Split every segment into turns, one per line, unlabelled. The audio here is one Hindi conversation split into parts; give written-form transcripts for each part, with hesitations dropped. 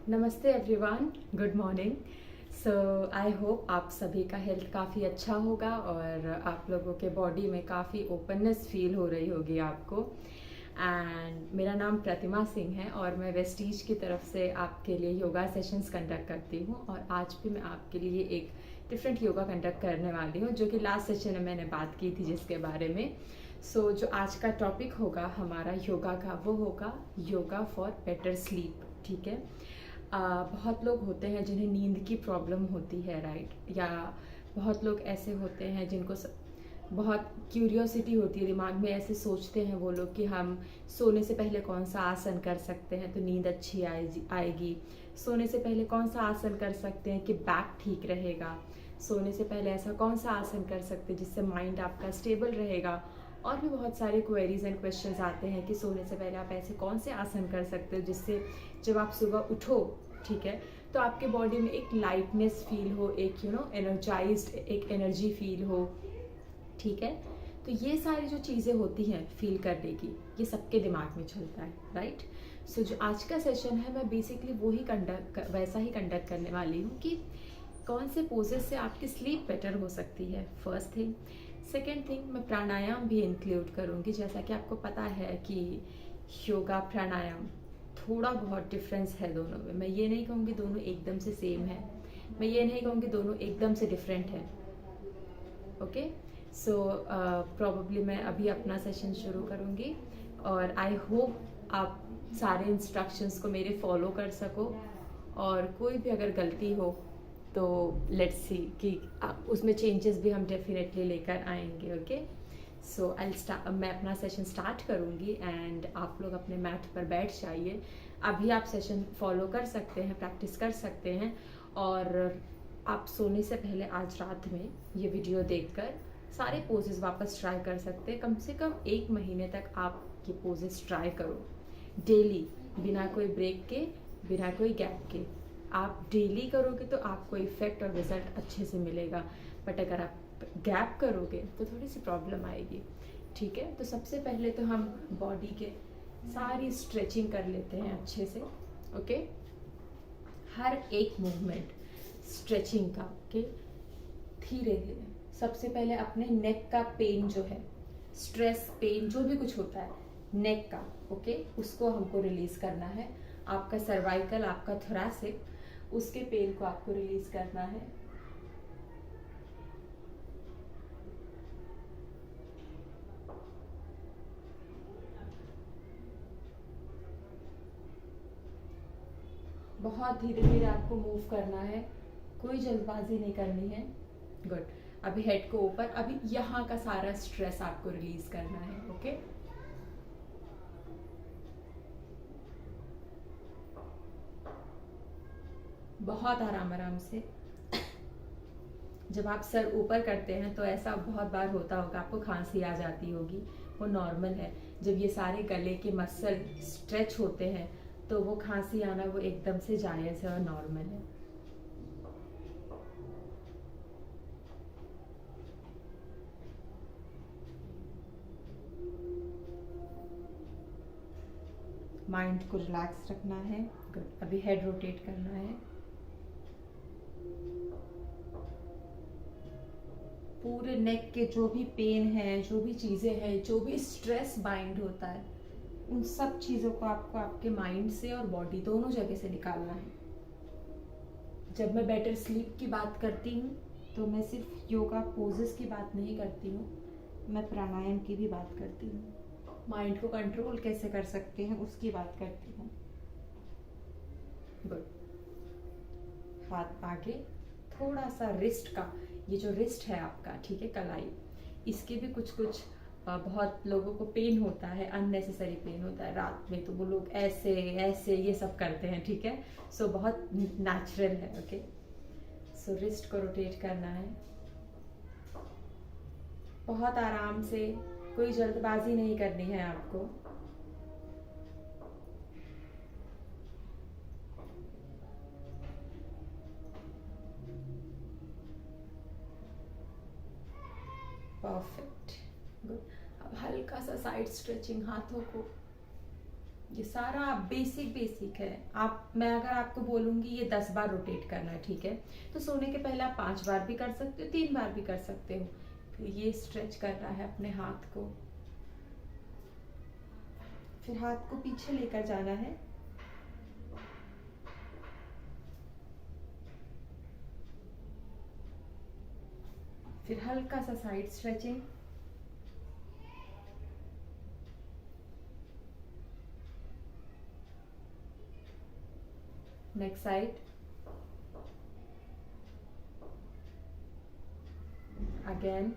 नमस्ते everyone, good morning. So I hope आप सभी का हेल्थ काफ़ी अच्छा होगा और आप लोगों के बॉडी में काफ़ी ओपननेस फील हो रही होगी आपको। एंड मेरा नाम प्रतिमा सिंह है और मैं वेस्टीज की तरफ से आपके लिए योगा सेशंस कंडक्ट करती हूँ। और आज भी मैं आपके लिए एक डिफरेंट योगा कंडक्ट करने वाली हूँ, जो कि लास्ट सेशन में मैंने बात की थी जिसके बारे में। जो आज का टॉपिक होगा हमारा योगा का, वो होगा योगा फॉर बेटर स्लीप। ठीक है। बहुत लोग होते हैं जिन्हें नींद की प्रॉब्लम होती है, राइट? या बहुत लोग ऐसे होते हैं जिनको बहुत क्यूरियोसिटी होती है, दिमाग में ऐसे सोचते हैं वो लोग कि हम सोने से पहले कौन सा आसन कर सकते हैं तो नींद अच्छी आएगी। सोने से पहले कौन सा आसन कर सकते हैं कि बैक ठीक रहेगा। सोने से पहले ऐसा कौन सा आसन कर सकते हैं जिससे माइंड आपका स्टेबल रहेगा। और भी बहुत सारे क्वेरीज एंड क्वेश्चंस आते हैं कि सोने से पहले आप ऐसे कौन से आसन कर सकते हो जिससे जब आप सुबह उठो, ठीक है, तो आपके बॉडी में एक लाइटनेस फील हो, एक एनर्जाइज्ड एक एनर्जी फील हो। ठीक है। तो ये सारी जो चीज़ें होती हैं फील करने की, ये सबके दिमाग में चलता है, राइट? जो आज का सेशन है, मैं बेसिकली वैसा ही कंडक्ट करने वाली हूँ कि कौन से पोजेस से आपकी स्लीप बेटर हो सकती है, फर्स्ट थिंग। सेकेंड थिंग, मैं प्राणायाम भी इंक्लूड करूँगी। जैसा कि आपको पता है कि योगा प्राणायाम थोड़ा बहुत डिफरेंस है दोनों में। मैं ये नहीं कहूँगी दोनों एकदम से सेम है, मैं ये नहीं कहूँगी दोनों एकदम से डिफरेंट है। ओके। प्रॉबली मैं अभी अपना सेशन शुरू करूँगी और आई होप आप सारे इंस्ट्रक्शंस को मेरे फॉलो कर सको। और कोई भी अगर गलती हो तो लेट्स सी कि उसमें चेंजेस भी हम डेफिनेटली लेकर आएंगे। ओके। मैं अपना सेशन स्टार्ट करूँगी एंड आप लोग अपने मैट पर बैठ जाइए। अभी आप सेशन फॉलो कर सकते हैं, प्रैक्टिस कर सकते हैं। और आप सोने से पहले आज रात में ये वीडियो देखकर सारे पोजेस वापस ट्राई कर सकते हैं। कम से कम 1 महीने तक आप ये पोजेस ट्राई करो डेली, बिना कोई ब्रेक के, बिना कोई गैप के। आप डेली करोगे तो आपको इफेक्ट और रिजल्ट अच्छे से मिलेगा, बट अगर आप गैप करोगे तो थोड़ी सी प्रॉब्लम आएगी। ठीक है। तो सबसे पहले तो हम बॉडी के सारी स्ट्रेचिंग कर लेते हैं अच्छे से। ओके। हर एक मूवमेंट स्ट्रेचिंग का, ओके, धीरे धीरे। सबसे पहले अपने नेक का पेन जो है, स्ट्रेस पेन जो भी कुछ होता है नेक का, ओके, उसको हमको रिलीज करना है। आपका सर्वाइकल, आपका थोरैसिक, उसके पेन को आपको रिलीज करना है। बहुत धीरे धीरे आपको मूव करना है, कोई जल्दबाजी नहीं करनी है। गुड। अभी हेड को ऊपर, अभी यहाँ का सारा स्ट्रेस आपको रिलीज करना है। ओके। बहुत आराम आराम से। जब आप सर ऊपर करते हैं तो ऐसा बहुत बार होता होगा, आपको खांसी आ जाती होगी, वो नॉर्मल है। जब ये सारे गले के मसल स्ट्रेच होते हैं तो वो खांसी आना वो एकदम से जायज़ है और नॉर्मल है। माइंड को रिलैक्स रखना है। गुड। अभी हेड रोटेट करना है। पूरे नेक के जो भी पेन है, जो भी चीज़ें हैं, जो भी स्ट्रेस बाइंड होता है, उन सब चीज़ों को आपको आपके माइंड से और बॉडी दोनों जगह से निकालना है। जब मैं बेटर स्लीप की बात करती हूँ तो मैं सिर्फ योगा पोजेस की बात नहीं करती हूँ, मैं प्राणायाम की भी बात करती हूँ। माइंड को कंट्रोल कैसे कर सकते हैं उसकी बात करती हूँ। गुड। हाथ आगे, थोड़ा सा रिस्ट का, ये जो रिस्ट है आपका, ठीक है, कलाई, इसके भी कुछ कुछ बहुत लोगों को पेन होता है, अननेसेसरी पेन होता है रात में, तो वो लोग ऐसे ऐसे ये सब करते हैं। ठीक है। बहुत नेचुरल है। ओके। रिस्ट को रोटेट करना है बहुत आराम से, कोई जल्दबाजी नहीं करनी है आपको। परफेक्ट। गुड। अब हल्का सा साइड स्ट्रेचिंग हाथों को, ये सारा बेसिक है। मैं अगर आपको बोलूंगी ये 10 बार रोटेट करना है, ठीक है, तो सोने के पहले आप 5 बार भी कर सकते हो, 3 बार भी कर सकते हो। फिर ये स्ट्रेच करना है अपने हाथ को, फिर हाथ को पीछे लेकर जाना है, फिर हल्का सा side stretching, next side, again,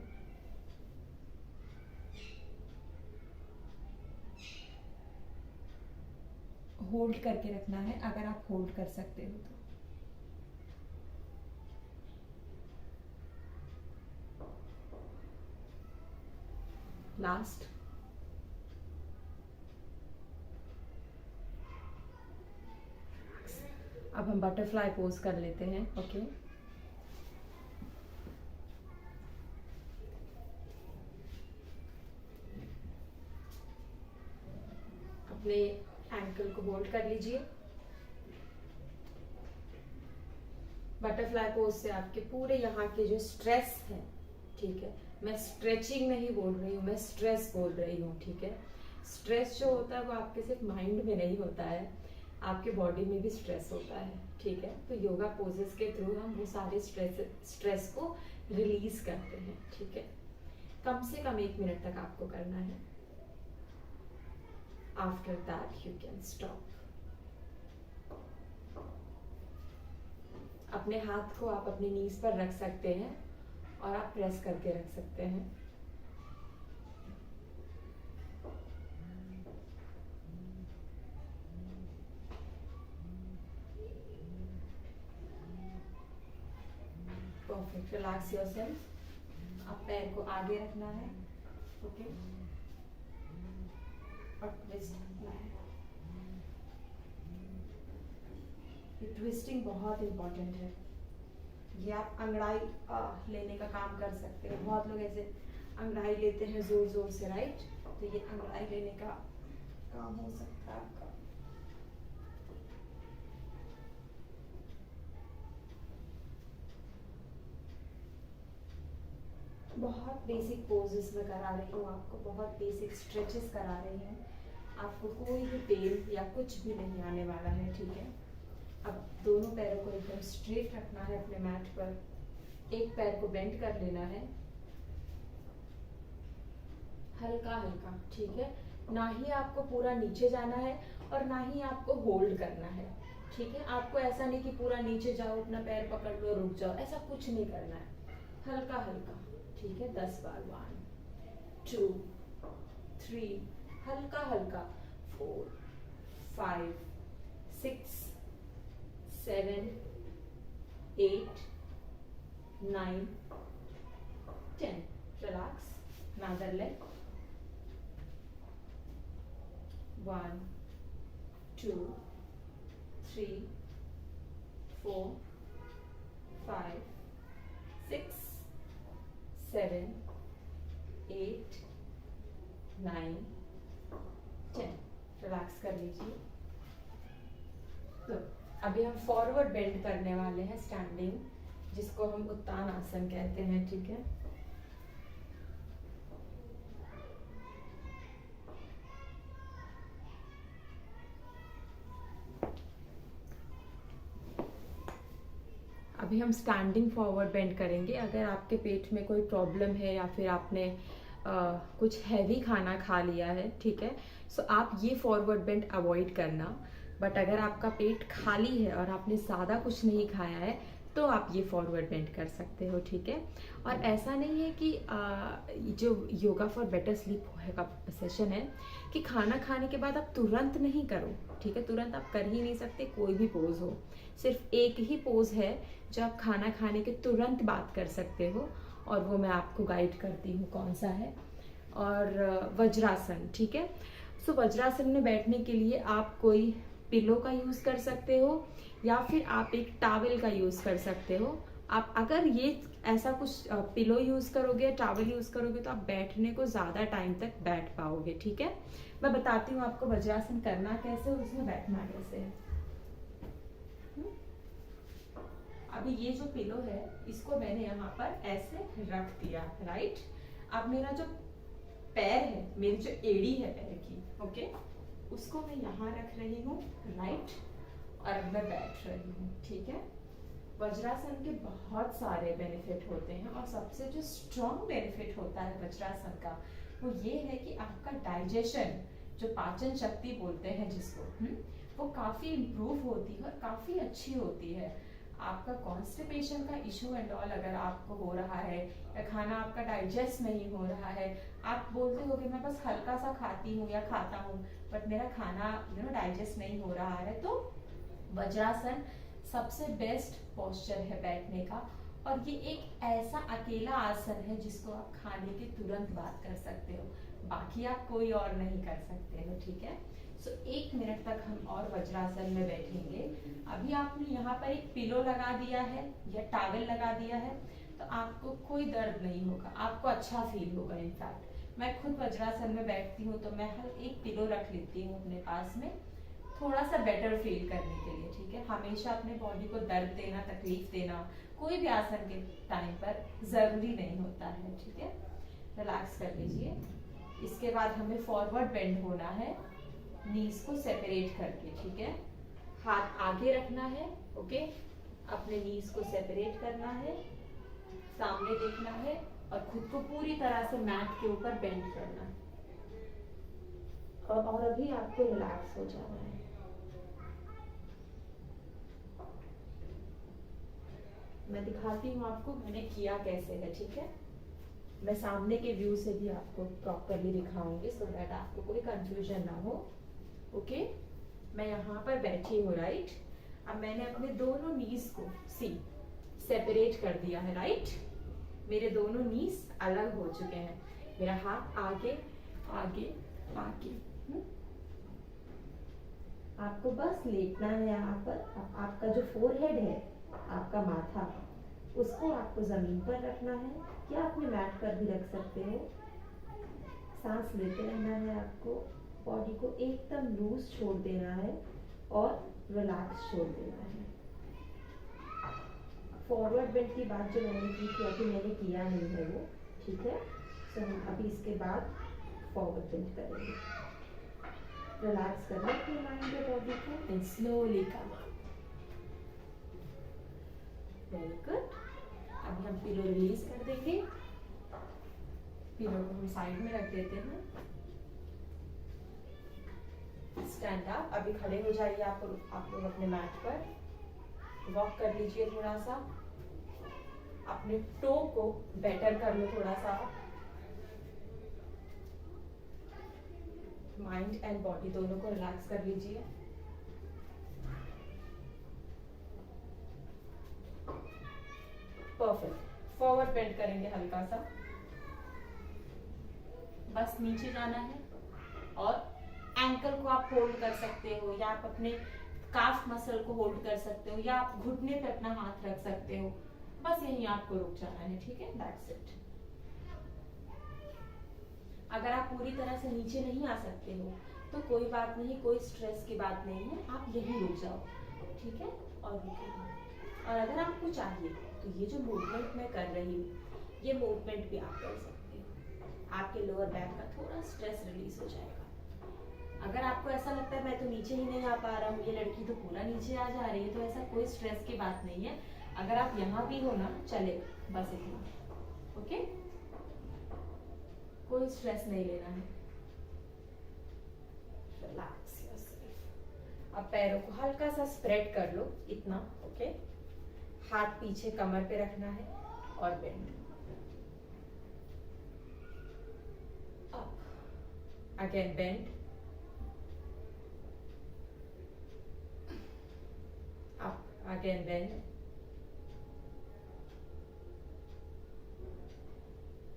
hold करके रखना है अगर आप होल्ड कर सकते हो तो। लास्ट, अब हम बटरफ्लाई पोज कर लेते हैं। ओके, अपने एंकल को होल्ड कर लीजिए। बटरफ्लाई पोज से आपके पूरे यहाँ के जो स्ट्रेस है, ठीक है, मैं स्ट्रेचिंग नहीं बोल रही हूँ, मैं स्ट्रेस बोल रही हूँ, ठीक है। स्ट्रेस जो होता है वो आपके सिर्फ माइंड में नहीं होता है, आपके बॉडी में भी स्ट्रेस होता है, ठीक है। तो योगा पोजेस के थ्रू हम वो सारे स्ट्रेस को रिलीज करते हैं, ठीक है। कम से कम 1 मिनट तक आपको करना है। After that you can stop. अपने हाथ को आप अपनी नीज पर रख सकते हैं और आप प्रेस करके रख सकते हैं। Perfect, relax yourself. आप पैर को आगे रखना है, ओके, और ट्विस्ट करना है। ये ट्विस्टिंग बहुत इंपॉर्टेंट है। ये आप अंगड़ाई लेने का काम कर सकते हैं। बहुत लोग ऐसे अंगड़ाई लेते हैं जोर जोर से, राइट, तो ये अंगड़ाई लेने का काम हो सकता है आपका। बहुत बेसिक पोजेस में करा रही हूँ आपको, बहुत बेसिक स्ट्रेचेस करा रही हूँ आपको। कोई भी पेन या कुछ भी नहीं आने वाला है, ठीक है। अब दोनों पैरों को एकदम स्ट्रेट रखना है अपने मैट पर। एक पैर को बेंड कर लेना है हल्का हल्का, ठीक है। ना ही आपको पूरा नीचे जाना है और ना ही आपको होल्ड करना है, ठीक है। आपको ऐसा नहीं कि पूरा नीचे जाओ, अपना पैर पकड़ लो, रुक जाओ, ऐसा कुछ नहीं करना है। हल्का हल्का, ठीक है। 10 बार, 1 2 3, हल्का हल्का, 4 5 6 7 8 9 10। रिलैक्स। Another leg. 1 2 3 4 5 6 7 8 9 10। रिलैक्स कर लीजिए। तो अभी हम फॉरवर्ड बेंड करने वाले हैं, स्टैंडिंग, जिसको हम उत्तान आसन कहते हैं, ठीक है। अभी हम स्टैंडिंग फॉरवर्ड बेंड करेंगे। अगर आपके पेट में कोई प्रॉब्लम है या फिर आपने कुछ हैवी खाना खा लिया है, ठीक है, सो आप ये फॉरवर्ड बेंड अवॉइड करना। बट अगर आपका पेट खाली है और आपने ज़्यादा कुछ नहीं खाया है तो आप ये फॉरवर्ड बेंड कर सकते हो, ठीक है। और ऐसा नहीं है कि जो योगा फॉर बेटर स्लीप का सेशन है कि खाना खाने के बाद आप तुरंत नहीं करो, ठीक है। तुरंत आप कर ही नहीं सकते, कोई भी पोज हो। सिर्फ एक ही पोज है जो आप खाना खाने के तुरंत बाद कर सकते हो, और वो मैं आपको गाइड करती हूँ कौन सा है। और वज्रासन, ठीक है। सो वज्रासन में बैठने के लिए आप कोई पिलो का यूज़ कर सकते हो या फिर आप एक टॉवेल का यूज़ कर सकते हो। आप अगर ये ऐसा कुछ पिलो यूज करोगे, टॉवल यूज करोगे, तो आप बैठने को ज्यादा टाइम तक बैठ पाओगे। ठीक है, मैं बताती हूँ आपको वज्रासन करना कैसे और उसमें बैठना कैसे है। अभी ये जो पिलो है इसको मैंने यहाँ पर ऐसे रख दिया, राइट। अब मेरा जो पैर है, मेरी जो एड़ी है पैर की, ओके, उसको मैं यहाँ रख रही हूँ, राइट, और अब मैं बैठ रही हूँ। ठीक है, वज्रासन के बहुत सारे बेनिफिट होते हैं और सबसे जो स्ट्रॉन्ग बेनिफिट होता है वज्रासन का वो ये है कि आपका डाइजेशन, जो पाचन शक्ति बोलते हैं जिसको, वो काफी इम्प्रूव होती है और काफी अच्छी होती है। आपका कॉन्स्टिपेशन का इशू एंड ऑल अगर आपको हो रहा है या खाना आपका डाइजेस्ट नहीं हो रहा है, आप बोलते हो कि मैं बस हल्का सा खाती हूँ या खाता हूँ बट मेरा खाना डाइजेस्ट नहीं हो रहा है, तो वज्रासन सबसे बेस्ट पोस्चर है बैठने का। और ये एक ऐसा अकेला आसन है जिसको आप खाने के तुरंत बाद कर सकते हो, बाकी आप कोई और नहीं कर सकते हो। ठीक है, सो 1 मिनट तक हम और वज्रासन में बैठेंगे। अभी आपने यहाँ पर एक पिलो लगा दिया है या टॉवल लगा दिया है तो आपको कोई दर्द नहीं होगा, आपको अच्छा फील होगा। इनफैक्ट मैं खुद वज्रासन में बैठती हूँ तो मैं हर एक पिलो रख लेती हूँ अपने पास में, थोड़ा सा बेटर फील करने के लिए। ठीक है, हमेशा अपने बॉडी को दर्द देना, तकलीफ देना कोई भी आसन के टाइम पर जरूरी नहीं होता है। ठीक है, रिलैक्स कर लीजिए। इसके बाद हमें फॉरवर्ड बेंड होना है, नीज को सेपरेट करके। ठीक है, हाथ आगे रखना है, ओके, अपने नीज को सेपरेट करना है, सामने देखना है और खुद को पूरी तरह से मैट के ऊपर बेंड करना है। और अभी आपको रिलैक्स हो जाना है। मैं दिखाती हूँ आपको मैंने किया कैसे है। ठीक है, मैं सामने के व्यू से भी आपको प्रॉपरली दिखाऊंगी सो दैट आपको कोई कंफ्यूजन ना हो। ओके, मैं यहाँ पर बैठी हूँ, राइट। अब मैंने अपने दोनों नीज को सेपरेट कर दिया है, राइट। मेरे दोनों नीज अलग हो चुके हैं, मेरा हाथ आगे आगे आगे। आपको बस लेटना है यहाँ पर। आपका जो फोरहेड है, आपका माथा, उसको आपको जमीन पर रखना है या अपने मैट पर भी रख सकते हो। सांस लेते रहना है आपको, बॉडी को एकदम लूज छोड़ देना है और रिलैक्स छोड़ देना है। फॉरवर्ड बेंड की बात जो मैंने की थी अभी मैंने किया नहीं है वो, ठीक है। सो हम अभी इसके बाद फॉरवर्ड बेंड करेंगे। रिलैक्स कर लेते माइंड और बॉडी को and slowly come. Very good. अब हम पिलो रिलीज कर देंगे, पिलो को हम साइड में रख देते हैं। स्टैंड अप, अभी खड़े हो जाइए आप लोग अपने मैट पर, वॉक कर लीजिए थोड़ा सा, अपने टो को बेटर कर लो थोड़ा सा। माइंड एंड बॉडी दोनों को रिलैक्स कर लीजिए। परफेक्ट। फॉरवर्ड बेंड करेंगे हल्का सा, बस नीचे जाना है और एंकल को आप होल्ड कर सकते हो या आप अपने काफ मसल को होल्ड कर सकते हो या आप घुटने पे अपना हाथ रख सकते हो। बस यहीं आपको रुक जाना है, ठीक है, दैट्स इट। अगर आप पूरी तरह से नीचे नहीं आ सकते हो तो कोई बात नहीं, कोई स्ट्रेस की बात नहीं है, आप यहीं रुक जाओ, ठीक है, और रुकिए। और अगर आपको चाहिए तो ये जो मूवमेंट मैं कर रही हूँ ये मूवमेंट भी आप कर सकते हो, आपके लोअर बैक का थोड़ा स्ट्रेस रिलीज हो जाएगा। अगर आपको ऐसा लगता है मैं तो नीचे ही नहीं आ पा रहा हूँ, ये लड़की तो पूरा नीचे आ जा रही है, तो ऐसा कोई स्ट्रेस की बात नहीं है। अगर आप यहाँ भी हो ना चले, बस इतना, ओके, कोई स्ट्रेस नहीं लेना है। Relax yourself. अब पैरों को हल्का सा स्प्रेड कर लो, इतना, ओके। हाथ पीछे कमर पे रखना है और bend up, again bend up, again bend,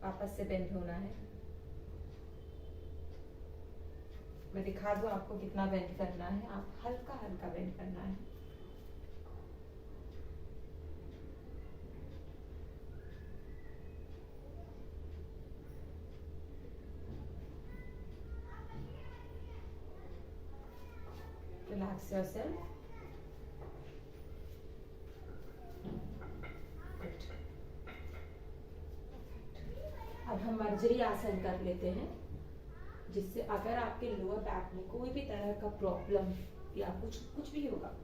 वापस से बेंड होना है। मैं दिखा दूं आपको कितना बेंड करना है, आप हल्का हल्का बेंड करना है। Relax yourself. Good. अब हम मर्जरी आसन कर लेते हैं, जिससे अगर आपके लोअर बैक में कोई भी तरह का प्रॉब्लम या कुछ कुछ भी होगा,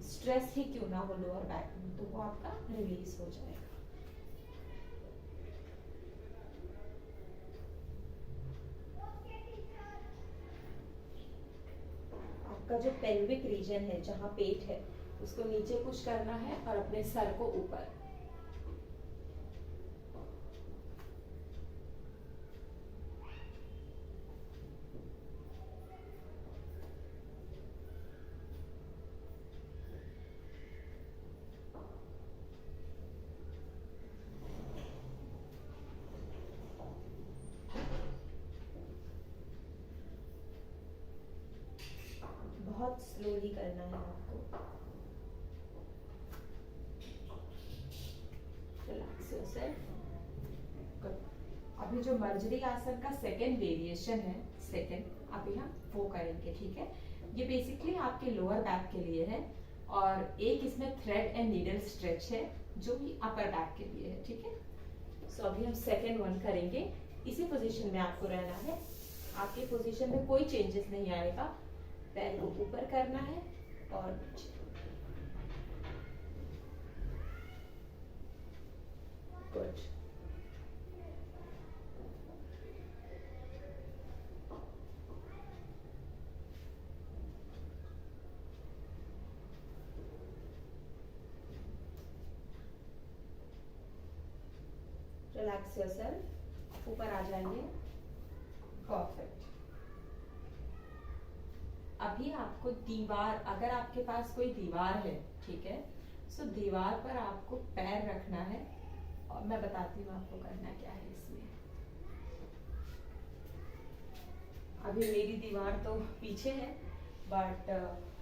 स्ट्रेस ही क्यों ना हो लोअर बैक में, तो वो आपका रिलीज हो जाएगा। आपका जो पेल्विक रीजन है, जहाँ पेट है, उसको नीचे पुश करना है और अपने सर को ऊपर। बहुत स्लोली करना है आपको। Relax yourself. अभी जो मर्जरी आसन का सेकेंड वेरिएशन है, सेकेंड अभी हम वो करेंगे, ठीक है। ये बेसिकली आपके लोअर बैक के लिए है और एक इसमें थ्रेड एंड नीडल स्ट्रेच है जो कि अपर बैक के लिए है, ठीक है। सो अभी हम सेकेंड वन करेंगे। इसी पोजीशन में आपको रहना है, आपकी पोजीशन में कोई चेंजेस नहीं आएगा। पैर को ऊपर करना है और गुड। रिलैक्स योरसेल्फ, ऊपर आ जाएंगे। परफेक्ट। अभी आपको दीवार, अगर आपके पास कोई दीवार है, ठीक है, सो दीवार पर आपको पैर रखना है और मैं बताती हूँ आपको करना क्या है इसमें। अभी मेरी दीवार तो पीछे है, बट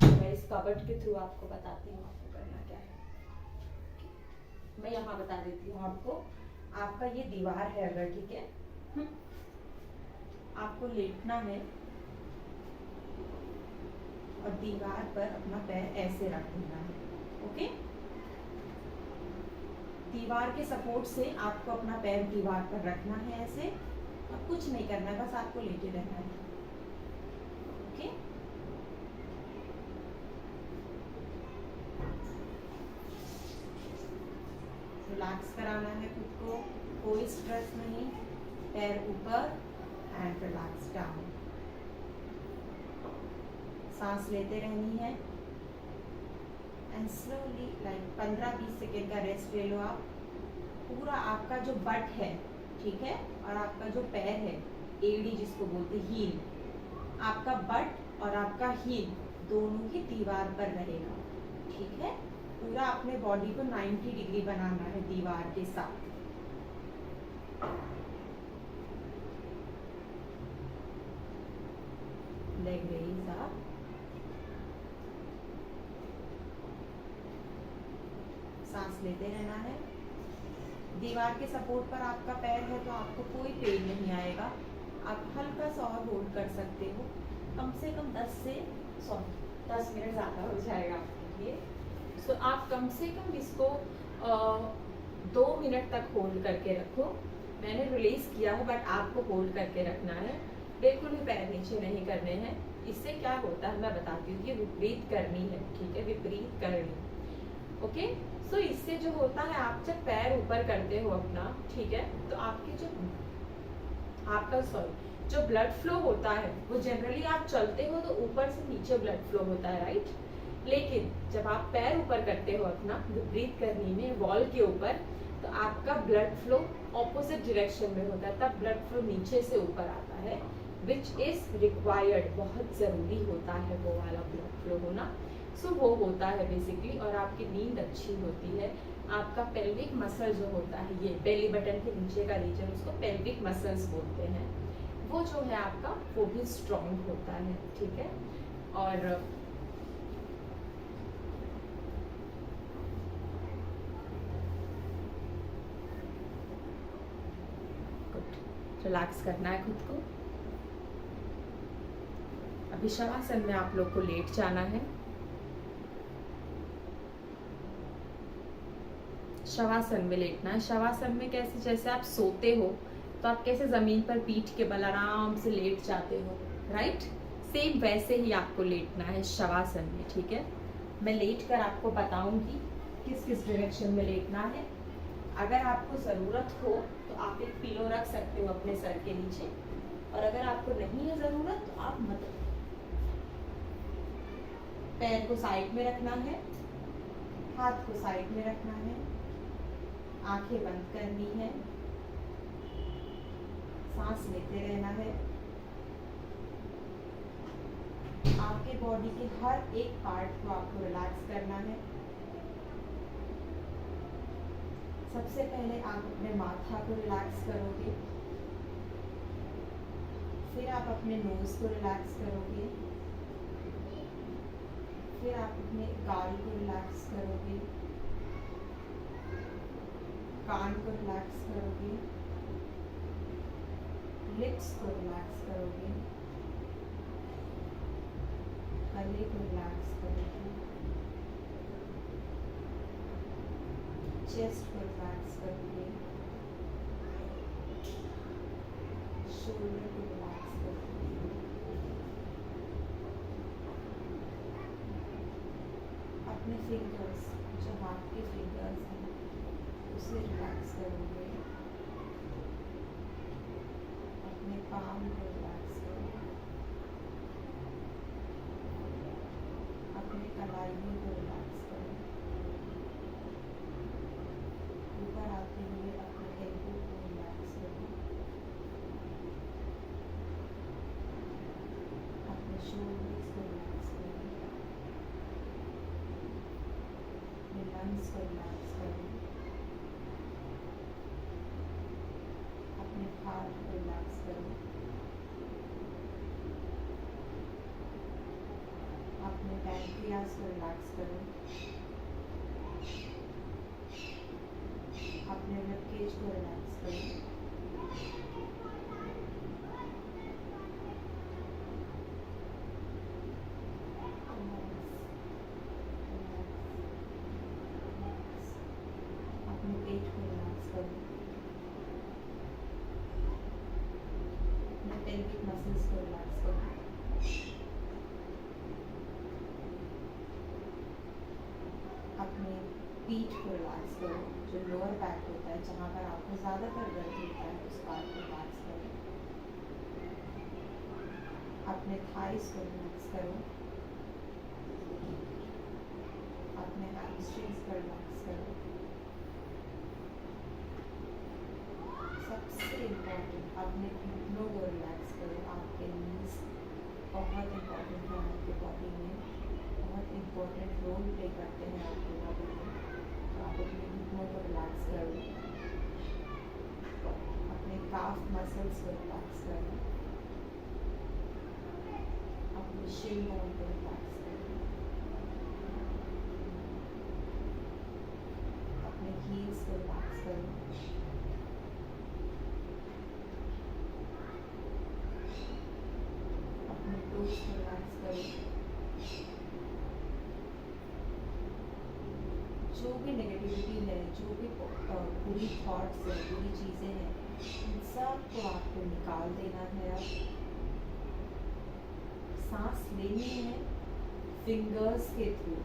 मैं इस कबर्ड के थ्रू आपको बताती हूँ आपको करना क्या है। मैं यहाँ बता देती हूँ आपको। आपका ये दीवार है अगर, ठीक है, आपको लेटना है और दीवार पर अपना पैर ऐसे रख देना है, ओके। दीवार के सपोर्ट से आपको अपना पैर दीवार पर रखना है ऐसे, और कुछ नहीं करना है, बस आपको लेटे रहना है, ओके। रिलैक्स कराना है खुद को, कोई स्ट्रेस नहीं। पैर ऊपर एंड रिलैक्स डाउन। सांस लेते रहनी है एंड स्लोली, लाइक 15-20 सेकेंड का रेस्ट ले लो आप। पूरा आपका जो बट है, ठीक है, और आपका जो पैर है, एड़ी जिसको बोलते हैं, हील, आपका बट और आपका हील दोनों ही दीवार पर रहेगा, ठीक है। पूरा अपने बॉडी को 90 डिग्री बनाना है दीवार के साथ। लेग रेज अप, सांस लेते रहना है। दीवार के सपोर्ट पर आपका पैर है तो आपको कोई पेन नहीं आएगा। आप हल्का सा और होल्ड कर सकते हो, कम से कम 10 मिनट ज़्यादा हो जाएगा आपके लिए। सो आप कम से कम इसको 2 मिनट तक होल्ड करके रखो। मैंने रिलीज किया है, बट आपको होल्ड करके रखना है, बिल्कुल भी पैर नीचे नहीं करने हैं। इससे क्या होता है मैं बताती हूँ, ये विपरीत करनी है, ठीक है, विपरीत करनी, ओके। सो इससे जो होता है, आप जब पैर ऊपर करते हो अपना, ठीक है, तो आपकी जो ब्लड फ्लो होता है वो जनरली आप चलते हो तो ऊपर से नीचे ब्लड फ्लो होता है, राइट। लेकिन जब आप पैर ऊपर करते हो अपना विपरीत करनी में, वॉल के ऊपर, तो आपका ब्लड फ्लो ऑपोजिट डायरेक्शन में होता है, तब ब्लड फ्लो नीचे से ऊपर आता है, विच इज रिक्वायर्ड, बहुत जरूरी होता है वो वाला ब्लड फ्लो होना। सो वो होता है बेसिकली, और आपकी नींद अच्छी होती है। आपका पेल्विक मसल जो होता है, ये बेली बटन के नीचे का रीजन, उसको पेल्विक मसल्स बोलते हैं, वो जो है आपका, वो भी स्ट्रॉन्ग होता है, ठीक है। और रिलैक्स करना है खुद को। अभी शवासन में आप लोग को लेट जाना है। शवासन में लेटना है। शवासन में कैसे, जैसे आप सोते हो तो आप कैसे जमीन पर पीठ के बल आराम से लेट जाते हो, राइट? सेम वैसे ही आपको लेटना है शवासन में, ठीक है? मैं लेट कर आपको बताऊंगी किस किस डायरेक्शन में लेटना है। अगर आपको ज़रूरत हो तो आप एक पिलो रख सकते हो अपने सर के नीचे, और अगर आपको नहीं है ज़रूरत तो आप मत। पैर को साइड में रखना है, हाथ को साइड में रखना है, आंखें बंद करनी है, सांस लेते रहना है। आपके बॉडी के हर एक पार्ट को आपको रिलैक्स करना है। सबसे पहले आप अपने माथा को रिलैक्स करोगे, फिर आप अपने नोज को रिलैक्स करोगे, फिर आप अपने गाल को रिलैक्स करोगे, कान को रिलैक्स करोगे, लिप्स को रिलैक्स करोगे, गले को रिलैक्स करोगे, चेस्ट को रिलैक्स करोगे, शोल्डर को रिलैक्स करोगे, अपने फिंगर्स, जो हाथ के फिंगर्स हैं, उसे रिलैक्स करोगे, अपने पाम को रिलैक्स करोगे, अपने कलाइयों को रिलैक्स करोगे, ऊपर आते हुए अपने एल्बो को रिलैक्स करोगे, अपने शोल्डर्स को रिलैक्स करोगे, अपने लंग्स को रिलैक्स करोगे, अपने हाथ को रिलैक्स करो, अपने पैंक्रियास को रिलैक्स करो, अपने रिब केज को रिलैक्स करो, अपने पेट को रिलैक्स करो, अपने पेल्विक मसल्स को रिलैक्स करो, अपने पीठ को रिलैक्स करो, जो लोअर बैक होता है, जहाँ पर आपको ज़्यादातर दर्द होता है, उस पार्ट को रिलैक्स करो, अपने थाइस को रिलैक्स करो, अपने हैमस्ट्रिंग्स को रिलैक्स करो। सबसे इम्पोर्टेंट, अपने घुटनों को रिलैक्स करो। आपके नीज बहुत इम्पोर्टेंट है आपके बॉडी में, बहुत इम्पोर्टेंट रोल प्ले करते हैं आपके बॉडी में, तो आप अपने घुटनों को रिलैक्स करो, अपने काफ मसल्स को रिलैक्स करो, अपने शिन बोन को रिलैक्स करो, अपने हील्स को रिलैक्स करो, अपने टोस को रिलैक्स करो। जो भी नेगेटिविटी है, जो भी बुरी थॉट्स है, बुरी चीज़ें हैं, इन सब को आपको निकाल देना है। अब सांस लेनी है फिंगर्स के थ्रू,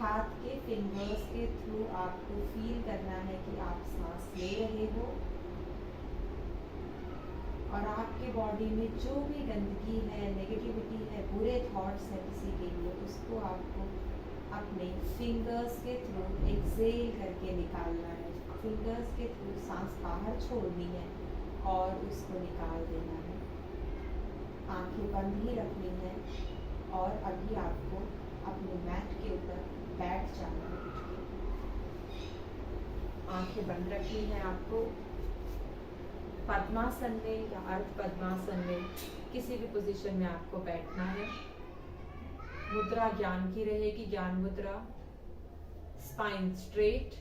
हाथ के फिंगर्स के थ्रू आपको फील करना है कि आप सांस ले रहे हो, और आपके बॉडी में जो भी गंदगी है, नेगेटिविटी है, बुरे थॉट्स हैं किसी के लिए, उसको आपको अपने फिंगर्स के थ्रू एक्सेल करके निकालना है। फिंगर्स के थ्रू सांस बाहर छोड़नी है और उसको निकाल देना है। आंखें बंद ही रखनी है, और अभी आपको अपने मैट के ऊपर बैठ जाना है। आंखें बंद रखनी है आपको। पद्मासन में या अर्ध पद्मासन में किसी भी पोजीशन में आपको बैठना है। मुद्रा ज्ञान की रहेगी, ज्ञान मुद्रा। Spine straight.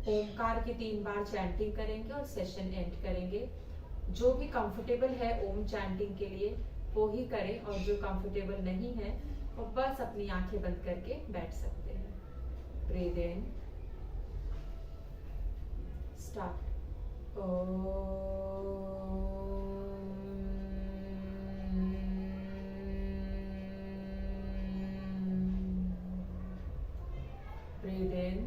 ओमकार की 3 बार चैंटिंग करेंगे और सेशन एंड करेंगे। जो भी कंफर्टेबल है ओम चैंटिंग के लिए वो ही करें, और जो कंफर्टेबल नहीं है और बस अपनी आंखें बंद करके बैठ सकते हैं। Breathe in, start. Breathe in.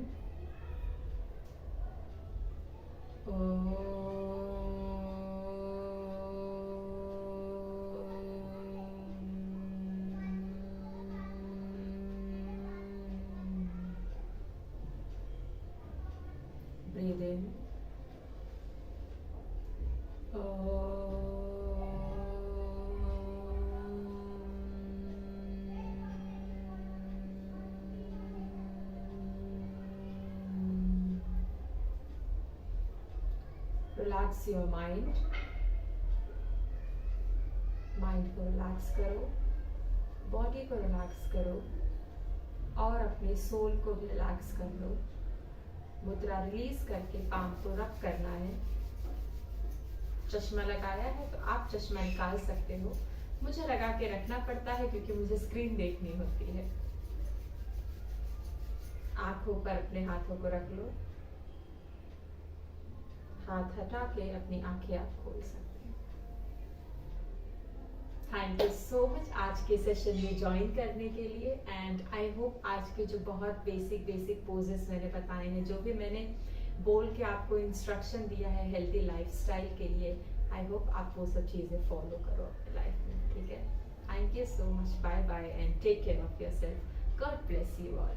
Breathe in. Relax your mind. Mind को रिलैक्स करो, बॉडी को रिलैक्स करो और अपने सोल को भी रिलैक्स कर लो। मुद्रा रिलीज करके पाम को रब करना है। चश्मा लगाया है तो आप चश्मा निकाल सकते हो, मुझे लगा के रखना पड़ता है क्योंकि मुझे स्क्रीन देखनी होती है। आंखों पर अपने हाथों को रख लो, हाथ हटा के अपनी आंखें आप खोल सकते हैं। थैंक यू सो मच आज के सेशन में ज्वाइन करने के लिए। एंड आई होप आज के जो बहुत बेसिक पोजेस मैंने बताए हैं, जो भी मैंने बोल के आपको इंस्ट्रक्शन दिया है हेल्दी लाइफस्टाइल के लिए, आई होप आप वो सब चीज़ें फॉलो करो अपने लाइफ में, ठीक है। Thank you so much, bye bye and take care of yourself. God bless you all.